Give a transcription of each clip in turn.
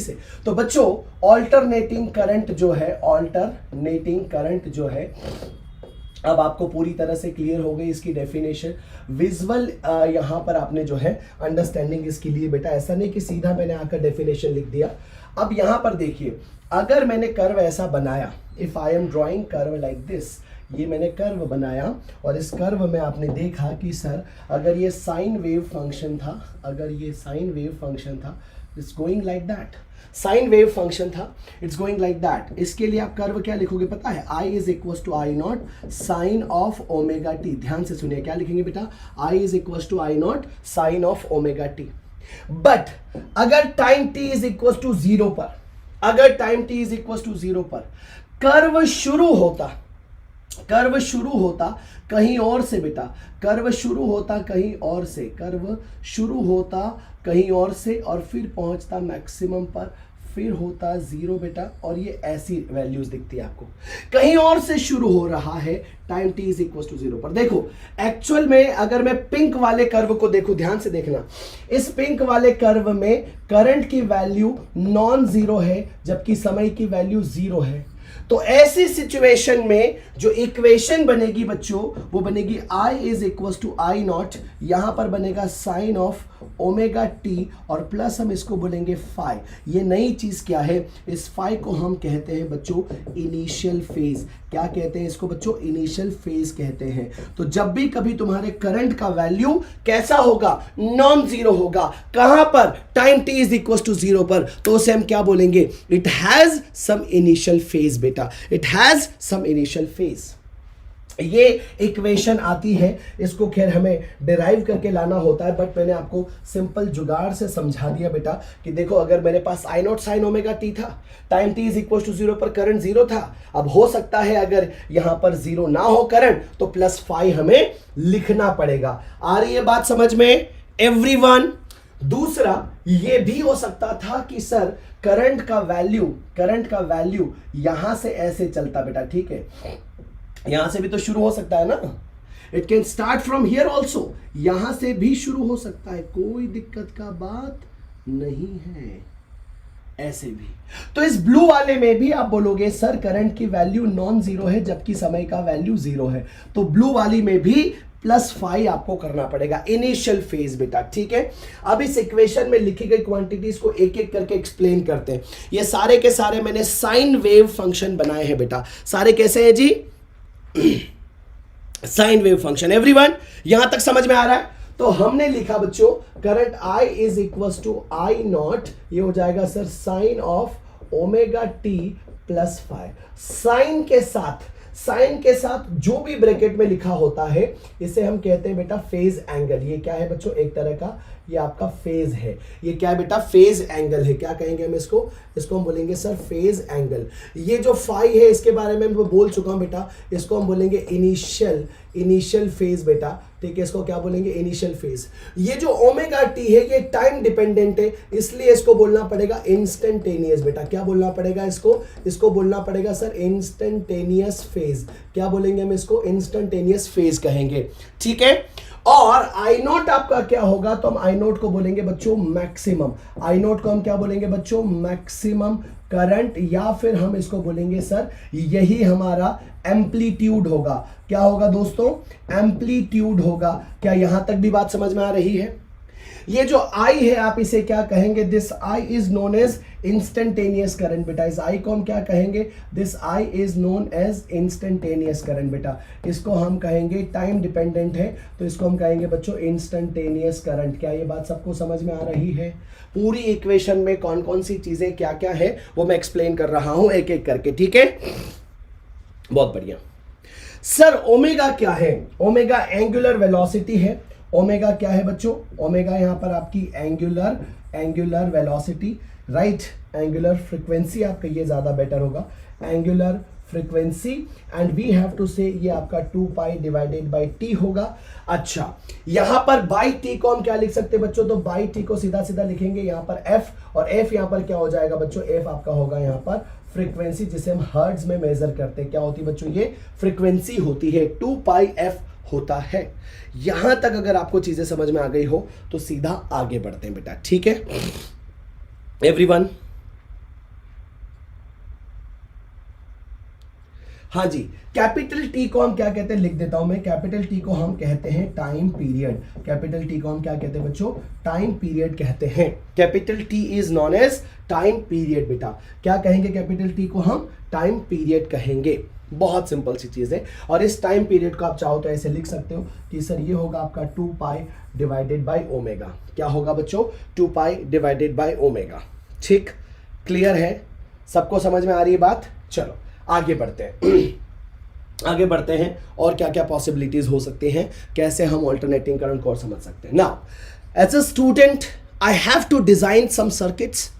से। तो बच्चों ऑल्टरनेटिंग करंट जो है अब आपको पूरी तरह से क्लियर हो गई इसकी डेफिनेशन। विजुअल यहां पर आपने जो है अंडरस्टैंडिंग इसके लिए बेटा, ऐसा नहीं कि सीधा मैंने आकर डेफिनेशन लिख दिया। अब यहां पर देखिए, अगर मैंने कर्व ऐसा बनाया, if I am drawing curve like this, ये मैंने कर्व बनाया और इस कर्व में आपने देखा कि सर अगर ये साइन वेव फंक्शन था, it's going like that, sine wave function था, इट्स गोइंग लाइक दैट। इसके लिए आप कर्व क्या लिखोगे पता है? I is equal to I naught sine of omega t. ध्यान से सुनिए, क्या लिखेंगे बेटा? I is equal to I naught sine of omega t. But अगर time t is equal to zero पर, कर्व शुरू होता कहीं और से बेटा, कर्व शुरू होता कहीं और से और फिर पहुंचता मैक्सिमम पर, फिर होता जीरो बेटा, और ये ऐसी वैल्यूज दिखती है आपको। कहीं और से शुरू हो रहा है time t is equal to zero पर। देखो एक्चुअल में अगर मैं पिंक वाले कर्व को देखूं, ध्यान से देखना, इस पिंक वाले कर्व में करंट की वैल्यू नॉन जीरो है जबकि समय की वैल्यू जीरो है। तो ऐसी सिचुएशन में जो इक्वेशन बनेगी बच्चों, वो बनेगी I is equal to I naught, यहां पर बनेगा साइन ऑफ ओमेगा टी और प्लस हम इसको बोलेंगे फाई। ये नई चीज क्या है? इस फाई को हम कहते हैं बच्चों इनिशियल फेज। क्या कहते हैं इसको बच्चों? इनिशियल फेज कहते हैं। तो जब भी कभी तुम्हारे करंट का वैल्यू कैसा होगा? नॉन जीरो होगा। कहां पर? Time t is equal to zero पर। तो उसे हम क्या बोलेंगे? It has some initial phase बेटा, it has some initial phase. ये इक्वेशन आती है, इसको खैर हमें डिराइव करके लाना होता है, बट मैंने आपको सिंपल जुगाड़ से समझा दिया बेटा कि देखो अगर मेरे पास I naught sine omega T था, time T is equal to zero पर करंट जीरो था। अब हो सकता है अगर यहां पर जीरो ना हो करंट तो प्लस फाई हमें लिखना पड़ेगा। आ रही है बात समझ में एवरीवन? दूसरा ये भी हो सकता था कि सर करंट का वैल्यू यहां से ऐसे चलता बेटा, ठीक है, यहां से भी तो शुरू हो सकता है ना, it can start from here also, यहां से भी शुरू हो सकता है, कोई दिक्कत का बात नहीं है, ऐसे भी। तो इस ब्लू वाले में भी आप बोलोगे सर करंट की वैल्यू नॉन जीरो है जबकि समय का वैल्यू जीरो है, तो ब्लू वाली में भी प्लस फाई आपको करना पड़ेगा, इनिशियल फेज बेटा, ठीक है। अब इस इक्वेशन में लिखी गई क्वांटिटीज को एक एक करके एक्सप्लेन करते हैं। ये सारे के सारे मैंने साइन वेव फंक्शन बनाए हैं बेटा, सारे कैसे हैं जी? Sine wave function. एवरीवन यहां तक समझ में आ रहा है? तो हमने लिखा बच्चों current I is equal to I naught, ये हो जाएगा sir sine of omega T plus five. Sine के साथ जो भी ब्रैकेट में लिखा होता है इसे हम कहते हैं बेटा फेज एंगल। ये क्या है बच्चों? एक तरह का ये आपका फेज है। ये क्या है बेटा? फेज एंगल है। क्या कहेंगे हम इसको? इसको हम बोलेंगे सर फेज एंगल। ये जो फाई है इसके बारे में मैं बोल चुका हूं बेटा, इसको हम बोलेंगे इनिशियल फेज बेटा, ठीक है, इसको क्या बोलेंगे? Initial phase. ये जो ओमेगा टी है ये टाइम डिपेंडेंट है, इसलिए इसको बोलना पड़ेगा इंस्टेंटेनियस बेटा। क्या बोलना पड़ेगा इसको बोलना पड़ेगा सर इंस्टेंटेनियस फेज। क्या बोलेंगे हम इसको? इंस्टेंटेनियस फेज कहेंगे, ठीक है। और आई नोट आपका क्या होगा? तो हम आई नोट को बोलेंगे बच्चों मैक्सिमम। आई नोट को हम क्या बोलेंगे बच्चों? मैक्सिमम करंट, या फिर हम इसको बोलेंगे सर यही हमारा एम्पलीट्यूड होगा। क्या होगा दोस्तों? एम्पलीट्यूड होगा। क्या यहां तक भी बात समझ में आ रही है? ये जो I है आप इसे क्या कहेंगे? This I is known as instantaneous current बेटा। इस I को हम क्या कहेंगे? This I is known as instantaneous current बेटा। इसको हम कहेंगे टाइम डिपेंडेंट है, तो इसको हम कहेंगे बच्चों इंस्टेंटेनियस करंट। क्या ये बात सबको समझ में आ रही है? पूरी इक्वेशन में कौन कौन सी चीजें क्या क्या है वो मैं एक्सप्लेन कर रहा हूं एक एक करके, ठीक है, बहुत बढ़िया। सर ओमेगा क्या है? ओमेगा एंगुलर वेलोसिटी है। ओमेगा क्या है बच्चों? ओमेगा यहां पर आपकी angular velocity, right, angular frequency आप कहिए ज्यादा बेटर होगा, angular frequency, and we have to say ये आपका 2 पाई डिवाइडेड बाय टी होगा। अच्छा, यहां पर बाई टी को हम क्या लिख सकते हैं बच्चों? तो बाई टी को सीधा सीधा लिखेंगे यहां पर एफ, और एफ यहां पर क्या हो जाएगा बच्चों? एफ आपका होगा यहां पर फ्रीक्वेंसी, जिसे हम हर्ट्ज में मेजर करते हैं। क्या होती है बच्चों? ये फ्रीक्वेंसी होती है, 2 पाई एफ होता है। यहां तक अगर आपको चीजें समझ में आ गई हो तो सीधा आगे बढ़ते हैं बेटा, ठीक है एवरीवन। हाँ जी, कैपिटल टी को हम क्या कहते हैं, लिख देता हूं मैं, कैपिटल टी को हम कहते हैं टाइम पीरियड। कैपिटल टी को हम क्या कहते हैं बच्चों, टाइम पीरियड कहते हैं। Capital T is known as time period बेटा। क्या कहेंगे, कैपिटल टी को हम टाइम पीरियड कहेंगे। बहुत सिंपल सी चीज है। और इस टाइम पीरियड को आप चाहो तो ऐसे लिख सकते हो कि सर ये होगा आपका 2 पाई डिवाइडेड बाय ओमेगा। क्या होगा बच्चों, 2 पाई डिवाइडेड बाय ओमेगा। ठीक, क्लियर है, सबको समझ में आ रही है बात। चलो आगे बढ़ते हैं आगे बढ़ते हैं और क्या क्या पॉसिबिलिटीज हो सकती हैं, कैसे हम ऑल्टरनेटिंग करंट को समझ सकते हैं। Now as a student I have to design some circuits,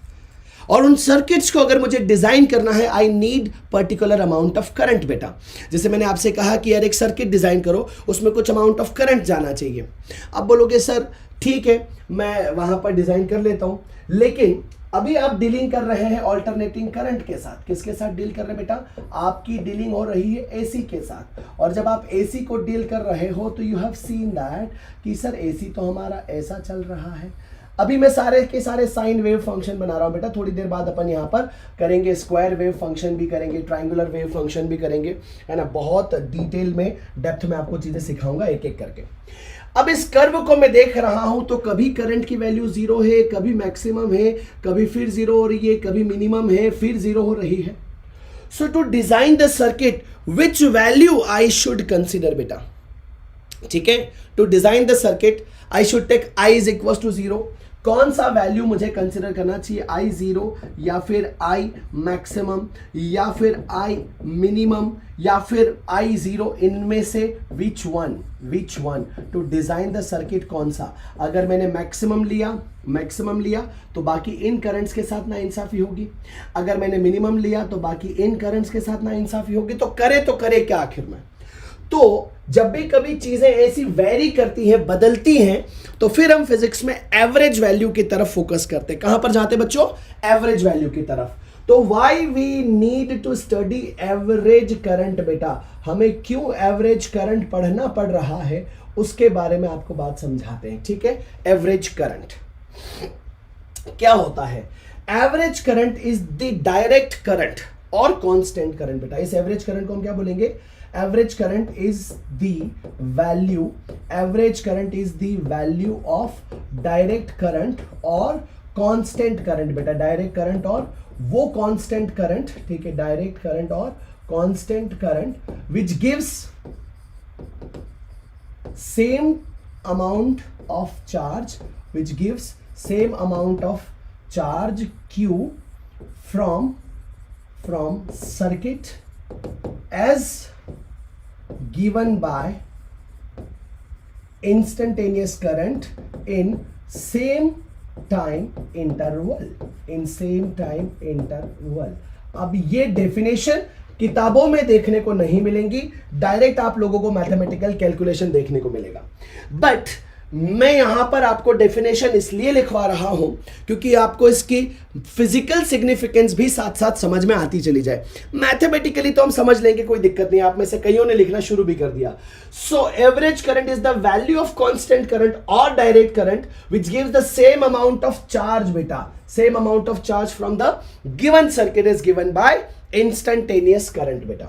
और उन सर्किट्स को अगर मुझे डिजाइन करना है I need particular amount of current बेटा। जैसे मैंने आपसे कहा कि यार एक सर्किट डिजाइन करो, उसमें कुछ अमाउंट ऑफ करंट जाना चाहिए। अब बोलोगे सर ठीक है मैं वहां पर डिजाइन कर लेता हूं, लेकिन अभी आप डीलिंग कर रहे हैं ऑल्टरनेटिंग करंट के साथ। किसके साथ डील कर रहे हैं बेटा, आपकी डीलिंग हो रही है एसी के साथ। और जब आप एसी को डील कर रहे हो तो यू हैव सीन दैट कि सर एसी तो हमारा ऐसा चल रहा है। अभी मैं सारे के सारे साइन वेव फंक्शन बना रहा हूं बेटा, थोड़ी देर बाद अपन यहां पर करेंगे स्क्वायर वेव फंक्शन भी करेंगे, ट्राइंगुलर वेव फंक्शन भी करेंगे, है ना। बहुत डिटेल में डेप्थ में आपको चीजें सिखाऊंगा एक एक करके। अब इस कर्व को मैं देख रहा हूं तो कभी करंट की वैल्यू 0 है, कभी मैक्सिमम है, कभी फिर 0 हो रही है, कभी मिनिमम है, फिर 0 हो रही है। So to design the circuit which value I should consider बेटा, ठीक है। To design the circuit I should take I is equal to 0। कौन सा वैल्यू मुझे कंसिडर करना चाहिए, आई 0 या फिर आई मैक्सिमम या फिर आई मिनिमम या फिर आई 0, इनमें से which one two design the circuit, कौन सा। अगर मैंने मैक्सिमम लिया तो बाकी इन करंट्स के साथ ना इंसाफी होगी, अगर मैंने मिनिमम लिया तो बाकी इन करंट्स के साथ ना इंसाफी होगी। तो करे क्या आखिर में। तो जब भी कभी चीजें ऐसी वेरी करती हैं, बदलती हैं, तो फिर हम फिजिक्स में एवरेज वैल्यू की तरफ फोकस करते हैं। कहां पर जाते हैं बच्चों, एवरेज वैल्यू की तरफ। तो why we need to study average current बेटा, हमें क्यों एवरेज करंट पढ़ना पड़ रहा है उसके बारे में आपको बात समझाते हैं, ठीक है। एवरेज करंट क्या होता है, average current is the direct current और कांस्टेंट करंट बेटा। इस एवरेज करंट को हम क्या बोलेंगे, average current is the value of direct current और constant current बेटा। direct current और वो constant current, ठीक है, direct current और constant current which gives same amount of charge, Q from circuit as given by instantaneous current in same time interval। अब ये definition किताबों में देखने को नहीं मिलेंगी, डायरेक्ट आप लोगों को मैथमेटिकल कैलकुलेशन देखने को मिलेगा। बट मैं यहां पर आपको डेफिनेशन इसलिए लिखवा रहा हूं क्योंकि आपको इसकी फिजिकल सिग्निफिकेंस भी साथ साथ समझ में आती चली जाए। मैथमेटिकली तो हम समझ लेंगे, कोई दिक्कत नहीं, आप में से कईयों ने लिखना शुरू भी कर दिया। So average current is the value of constant current और direct current which gives the same amount of charge बेटा, same amount of charge from the given circuit is given by instantaneous current बेटा।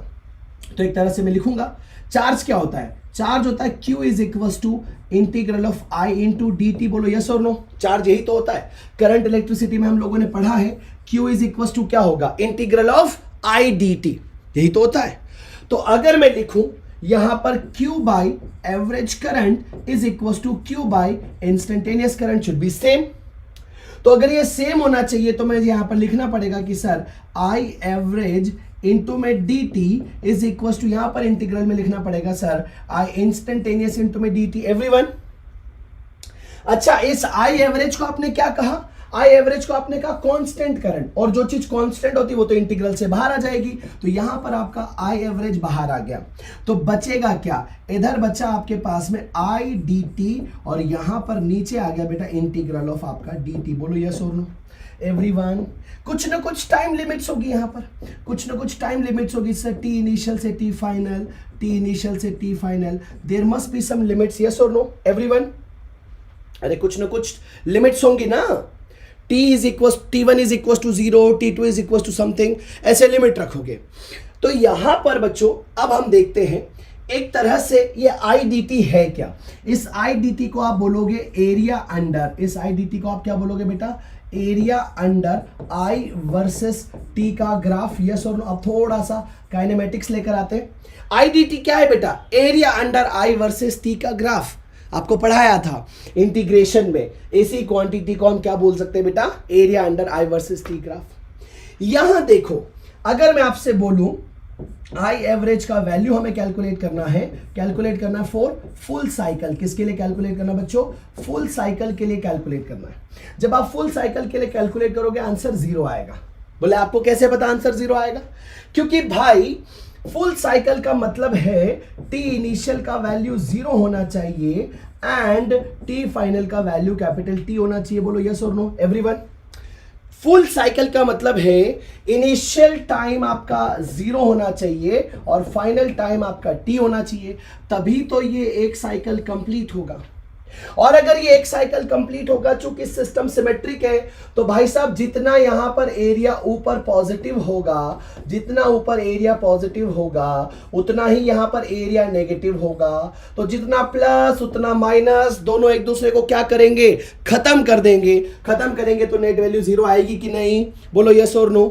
तो एक तरह से मैं लिखूंगा, charge क्या होता है, चार्ज होता है Q is equal to integral of I into dt। बोलो यस और नो, चार्ज यही तो होता है। करंट इलेक्ट्रिसिटी में हम लोगों ने पढ़ा है Q इज इक्वल टू क्या होगा, इंटीग्रल ऑफ I dt, यही तो होता है। तो अगर मैं लिखूं यहां पर Q by average current is equal to Q by instantaneous current should be same. तो अगर ये सेम होना चाहिए तो मैं यहां पर लिखना पड़ेगा कि सर I एवरेज इंटू में D T is equal to, यहां पर इंटीग्रल में लिखना पड़ेगा सर आई इंस्टेंटेनियस इंटू में डी टी। एवरीवन, अच्छा इस आई एवरेज को आपने क्या कहा, आई एवरेज को आपने कहा कांस्टेंट करंट, और जो चीज कांस्टेंट होती है वो तो इंटीग्रल से बाहर आ जाएगी। तो यहां पर आपका आई एवरेज बाहर आ गया, तो बचेगा क्या, इधर बचा आपके पास में आई डी टी, और यहां पर नीचे आ गया बेटा इंटीग्रल ऑफ आपका डी टी। बोलो यस और नो एवरीवन। कुछ ना कुछ टाइम लिमिट्स होगी, यहां पर कुछ ना कुछ टाइम लिमिट्स होगी सर, टी इनिशियल से टी फाइनल, टी इनिशियल से T final, there must be some limits, yes और नो एवरीवन। अरे कुछ ना कुछ लिमिट्स होंगी ना, T1 is equal to 0, T2 is equal to something, ऐसे लिमिट रखोगे। तो यहां पर बच्चों अब हम देखते हैं एक तरह से ये आई डी टी है क्या। इस आई डी टी को आप बोलोगे एरिया अंडर, इस आई डी टी को आप क्या बोलोगे बेटा, एरिया अंडर आई वर्सेस टी का ग्राफ। यस और नो। अब थोड़ा सा काइनेमेटिक्स लेकर आते हैं। आई डी टी क्या है बेटा, एरिया अंडर आई वर्सेस टी का ग्राफ। आपको पढ़ाया था इंटीग्रेशन में, इसी क्वांटिटी को हम क्या बोल सकते हैं बेटा, एरिया अंडर आई वर्सेस टी ग्राफ। यहां देखो, अगर मैं आपसे बोलूं आई एवरेज का वैल्यू हमें कैलकुलेट करना है फॉर फुल साइकिल। किसके लिए कैलकुलेट करना बच्चों, फुल साइकिल के लिए कैलकुलेट करना है। जब आप फुल साइकिल के लिए कैलकुलेट करोगे आंसर 0 आएगा। बोले आपको कैसे पता आंसर 0 आएगा, क्योंकि भाई फुल साइकिल का मतलब है टी इनिशियल का वैल्यू 0 होना चाहिए एंड टी फाइनल का वैल्यू कैपिटल टी होना चाहिए। बोलो यस और नो एवरीवन। फुल साइकिल का मतलब है इनिशियल टाइम आपका 0 होना चाहिए और फाइनल टाइम आपका t होना चाहिए, तभी तो ये एक साइकिल कंप्लीट होगा। और अगर ये एक साइकिल कंप्लीट होगा, चूंकि सिस्टम सिमेट्रिक है, तो भाई साहब जितना यहां पर एरिया ऊपर पॉजिटिव होगा, जितना ऊपर एरिया पॉजिटिव होगा उतना ही यहां पर एरिया नेगेटिव होगा। तो जितना प्लस उतना माइनस, दोनों एक दूसरे को क्या करेंगे, खत्म कर देंगे। खत्म करेंगे तो नेट वैल्यू 0 आएगी कि नहीं, बोलो यस और no.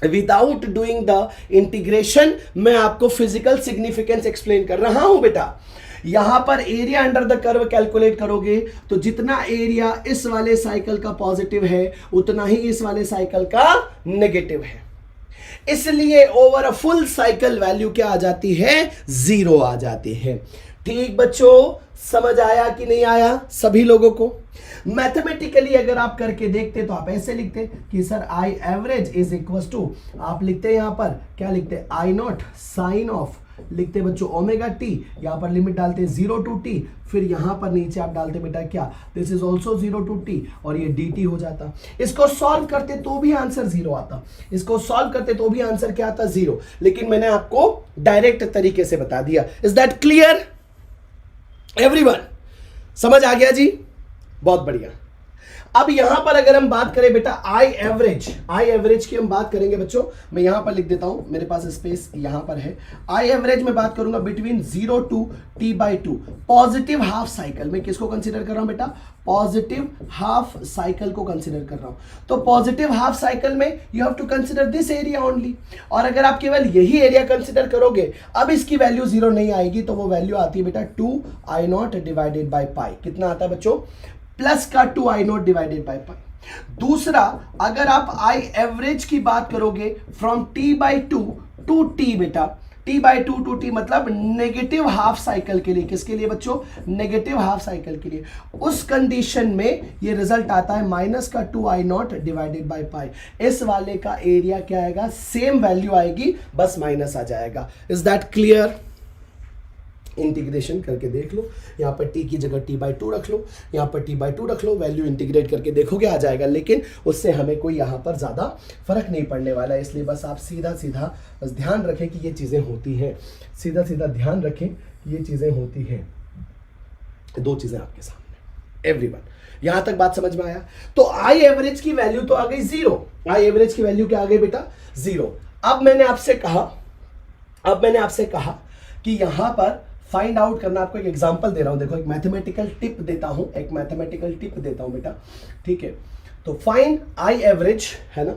Without doing the integration मैं आपको फिजिकल सिग्निफिकेंस एक्सप्लेन कर रहा हूं बेटा। यहां पर area under the curve calculate करोगे तो जितना एरिया इस वाले साइकिल का पॉजिटिव है उतना ही इस वाले साइकिल का नेगेटिव है। इसलिए over a full cycle value क्या आ जाती है, 0 आ जाती है। ठीक बच्चों, समझ आया कि नहीं आया सभी लोगों को। मैथमेटिकली अगर आप करके देखते तो आप ऐसे लिखते कि sir I average is equal to, आप लिखते यहां पर क्या लिखते, आई नॉट साइन ऑफ, लिखते बच्चों ओमेगा टी, यहां पर लिमिट डालते 0 टू टी, फिर यहां पर नीचे आप डालते बेटा क्या, this is also 0 to T, और ये डी टी हो जाता। इसको सॉल्व करते तो भी आंसर 0 आता, इसको सॉल्व करते तो भी आंसर क्या आता, 0। लेकिन मैंने आपको डायरेक्ट तरीके से बता दिया। Is that clear everyone? समझ आ गया जी, बहुत बढ़िया। अब यहां पर अगर हम बात करें बेटा आई एवरेज की हम बात करेंगे बच्चों, मैं यहां पर लिख देता हूं, मेरे पास स्पेस यहां पर है। आई एवरेज में बात करूंगा between 0 to t/2 positive half cycle. मैं किसको कंसीडर कर रहा हूं बेटा, पॉजिटिव हाफ साइकिल को कंसीडर कर रहा हूं। तो पॉजिटिव हाफ साइकिल में you have to consider this area only, और अगर आप केवल यही एरिया कंसीडर करोगे, अब इसकी वैल्यू 0 नहीं आएगी, तो वो वैल्यू आती है बेटा 2I0 डिवाइडेड बाय पाई। कितना आता है बच्चों, प्लस का 2I0 डिवाइडेड बाय पाई। दूसरा, अगर आप आई एवरेज की बात करोगे फ्रॉम t/2 टू t बेटा, t/2 टू t मतलब नेगेटिव हाफ साइकिल के लिए। किसके लिए बच्चों, नेगेटिव हाफ साइकिल के लिए। उस कंडीशन में ये रिजल्ट आता है माइनस का 2I0 डिवाइडेड बाय पाई। इस वाले का एरिया क्या आएगा, सेम वैल्यू आएगी, बस माइनस आ जाएगा। Is that clear? इंटीग्रेशन करके देख लो, यहाँ पर t की जगह t/2 रख लो, यहाँ पर t/2 रख लो, वैल्यू इंटीग्रेट करके देखोगे आ जाएगा। लेकिन उससे हमें कोई यहाँ पर ज़्यादा फर्क नहीं पड़ने वाला है, इसलिए बस आप सीधा सीधा बस ध्यान रखें कि ये चीज़ें होती हैं, सीधा सीधा ध्यान रखें कि ये चीज़ें होती हैं। दो चीज़ें आपके सामने एवरीवन, यहाँ तक बात समझ में आया? तो आई एवरेज की वैल्यू तो आ गई 0, आई एवरेज की वैल्यू क्या आ गई बेटा, 0। अब मैंने आपसे कहा कि यहाँ पर फाइंड आउट करना, आपको एक एग्जांपल दे रहा हूं, देखो एक मैथमेटिकल टिप देता हूं बेटा, ठीक है। तो फाइंड आई एवरेज है ना,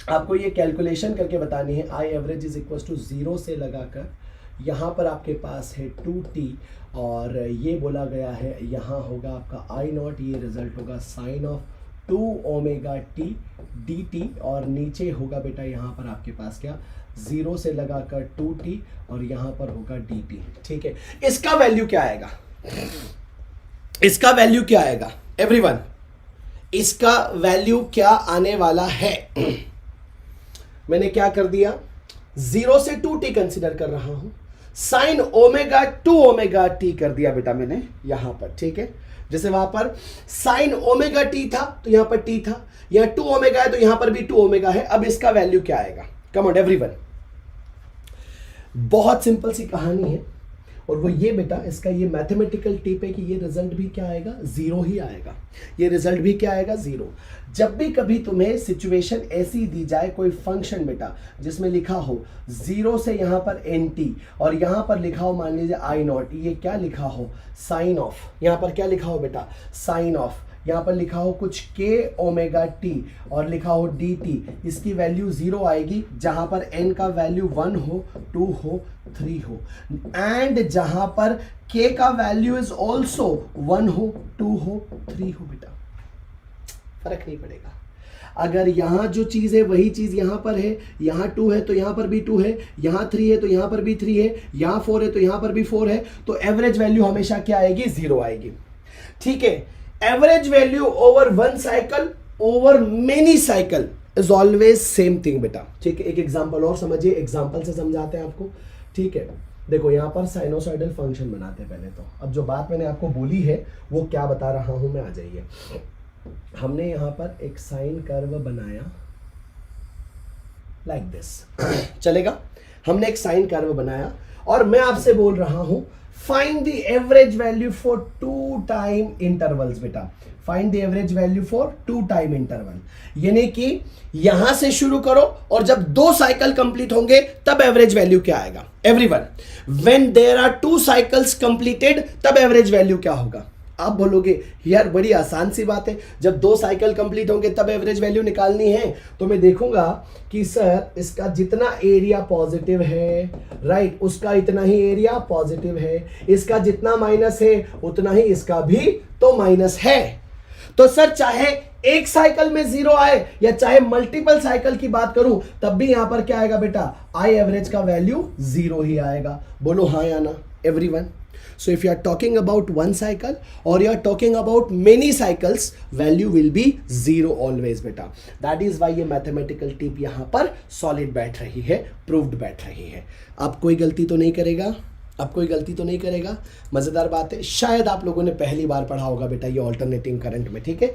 आपको ये कैलकुलेशन करके बतानी है। I average is equal to 0 से लगाकर यहां पर आपके पास है 2t, और ये बोला गया है यहां होगा आपका I0, ये रिजल्ट होगा साइन ऑफ 2ωt dt, और नीचे होगा बेटा यहाँ पर आपके पास क्या, 0 से लगाकर 2t, और यहां पर होगा dt। ठीक है, इसका वैल्यू क्या आएगा, इसका वैल्यू क्या आएगा एवरीवन, इसका वैल्यू क्या आने वाला है? मैंने क्या कर दिया, 0 से 2t कंसीडर कर रहा हूं, साइन ओमेगा 2ωt कर दिया बेटा मैंने यहां पर। ठीक है, जैसे वहां पर साइन ओमेगा t था तो यहां पर t था, यहां 2ω है तो यहां पर भी 2ω है। अब इसका वैल्यू क्या आएगा, कम ऑन एवरीवन। बहुत सिंपल सी कहानी है, और वो ये बेटा, इसका ये मैथमेटिकल टिप है कि ये रिजल्ट भी क्या आएगा, जीरो ही आएगा। ये रिजल्ट भी क्या आएगा, जीरो। जब भी कभी तुम्हें सिचुएशन ऐसी दी जाए, कोई फंक्शन बेटा जिसमें लिखा हो 0 से यहाँ पर nt और यहाँ पर लिखा हो मान लीजिए I0, ये क्या लिखा हो, साइन ऑफ, यहाँ पर क्या लिखा हो बेटा, साइन ऑफ, यहाँ पर लिखा हो कुछ k ओमेगा t और लिखा हो dt, इसकी वैल्यू 0 आएगी जहां पर n का वैल्यू 1 हो, 2 हो, 3 हो, एंड जहां पर k का वैल्यू इज ऑल्सो 1 हो, 2 हो, 3 हो बेटा, फर्क नहीं पड़ेगा। अगर यहाँ जो चीज है वही चीज यहाँ पर है, यहाँ 2 है तो यहाँ पर भी 2 है, यहाँ 3 है तो यहाँ पर भी 3 है, यहाँ 4 है तो यहाँ पर भी 4 है, तो एवरेज वैल्यू हमेशा क्या आएगी, 0 आएगी। ठीक है, average value over one cycle over many cycle is always same thing बेटा। ठीक है, एक एग्जांपल और समझिए, एग्जांपल से समझाते हैं आपको। ठीक है, देखो यहाँ पर साइनोसॉइडल फंक्शन बनाते हैं पहले तो। अब जो बात मैंने आपको बोली है वो क्या बता रहा हूं मैं, आ जाइए। हमने यहाँ पर एक साइन कर्व बनाया लाइक दिस, चलेगा। हमने एक साइन कर्व बनाया और मैं आपसे बोल रहा हूं find the average value for 2 time intervals बेटा। Find the average value for 2 time interval, यानी कि यहां से शुरू करो और जब 2 साइकिल कंप्लीट होंगे तब एवरेज वैल्यू क्या आएगा। Everyone, when there are 2 cycles completed तब एवरेज वैल्यू क्या होगा। आप बोलोगे यार बड़ी आसान सी बात है, जब 2 साइकिल कंप्लीट होंगे तब एवरेज वैल्यू निकालनी है, तो मैं देखूंगा कि सर इसका जितना एरिया पॉजिटिव है, राइट, उसका इतना ही एरिया पॉजिटिव है, इसका जितना माइनस है उतना ही इसका भी तो माइनस है। तो सर चाहे एक साइकिल में 0 आए या चाहे मल्टीपल साइकिल की बात करूं तब भी यहां पर क्या आएगा बेटा, आई एवरेज का वैल्यू 0 ही आएगा। बोलो हाँ या ना everyone. So if you are talking about one cycle or you are talking about many cycles, value will be 0 always बेटा। That is why ये mathematical tip यहाँ पर solid बैठ रही है, proved बैठ रही है। अब कोई गलती तो नहीं करेगा, अब कोई गलती तो नहीं करेगा। मजेदार बात है, शायद आप लोगों ने पहली बार पढ़ा होगा बेटा ये ऑल्टरनेटिंग करंट में। ठीक है।